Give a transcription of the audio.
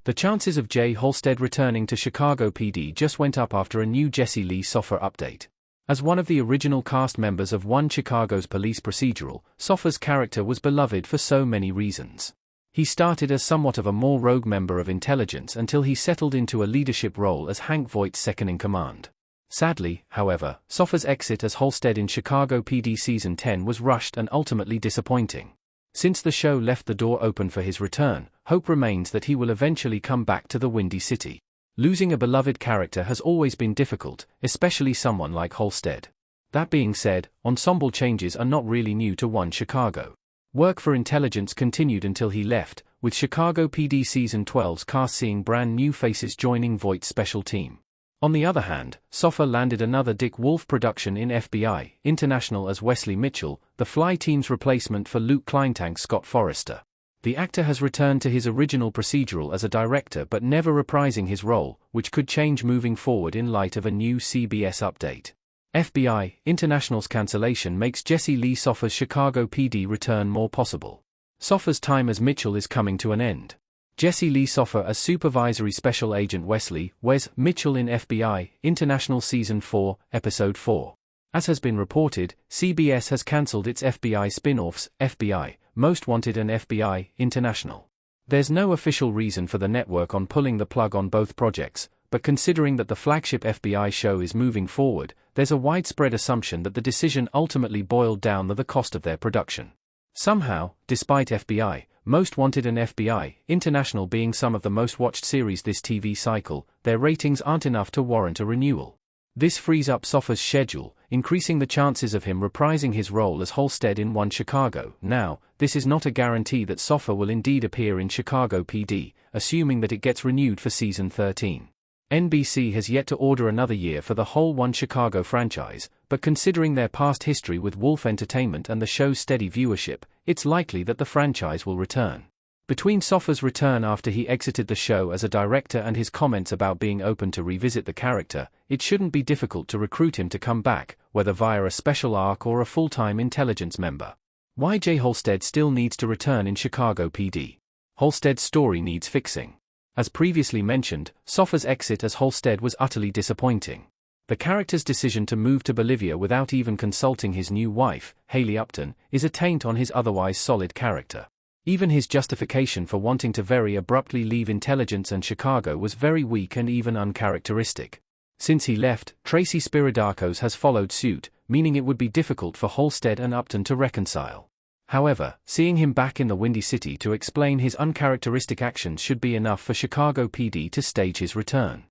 The chances of Jay Halstead returning to Chicago PD just went up after a new Jesse Lee Soffer update. As one of the original cast members of One Chicago's police procedural, Soffer's character was beloved for so many reasons. He started as somewhat of a more rogue member of intelligence until he settled into a leadership role as Hank Voight's second-in-command. Sadly, however, Soffer's exit as Halstead in Chicago PD Season 10 was rushed and ultimately disappointing. Since the show left the door open for his return, hope remains that he will eventually come back to the Windy City. Losing a beloved character has always been difficult, especially someone like Halstead. That being said, ensemble changes are not really new to One Chicago. Work for intelligence continued until he left, with Chicago PD Season 12's cast seeing brand new faces joining Voight's special team. On the other hand, Soffer landed another Dick Wolf production in FBI International as Wesley Mitchell, the Fly Team's replacement for Luke Kleintank's Scott Forrester. The actor has returned to his original procedural as a director but never reprising his role, which could change moving forward in light of a new CBS update. FBI International's cancellation makes Jesse Lee Soffer's Chicago PD return more possible. Soffer's time as Mitchell is coming to an end. Jesse Lee Soffer as Supervisory Special Agent Wesley Wes Mitchell in FBI International Season 4, Episode 4. As has been reported, CBS has cancelled its FBI spin-offs, FBI, Most Wanted and FBI International. There's no official reason for the network on pulling the plug on both projects, but considering that the flagship FBI show is moving forward, there's a widespread assumption that the decision ultimately boiled down to the cost of their production. Somehow, despite FBI, Most Wanted and FBI International being some of the most watched series this TV cycle, their ratings aren't enough to warrant a renewal. This frees up Soffer's schedule, increasing the chances of him reprising his role as Halstead in One Chicago. Now, this is not a guarantee that Soffer will indeed appear in Chicago PD, assuming that it gets renewed for Season 13. NBC has yet to order another year for the whole One Chicago franchise, but considering their past history with Wolf Entertainment and the show's steady viewership, it's likely that the franchise will return. Between Soffer's return after he exited the show as a director and his comments about being open to revisit the character, it shouldn't be difficult to recruit him to come back, whether via a special arc or a full-time intelligence member. Why Jay Halstead still needs to return in Chicago PD. Halstead's story needs fixing. As previously mentioned, Soffer's exit as Halstead was utterly disappointing. The character's decision to move to Bolivia without even consulting his new wife, Haley Upton, is a taint on his otherwise solid character. Even his justification for wanting to very abruptly leave intelligence and Chicago was very weak and even uncharacteristic. Since he left, Tracy Spiridakos has followed suit, meaning it would be difficult for Halstead and Upton to reconcile. However, seeing him back in the Windy City to explain his uncharacteristic actions should be enough for Chicago PD to stage his return.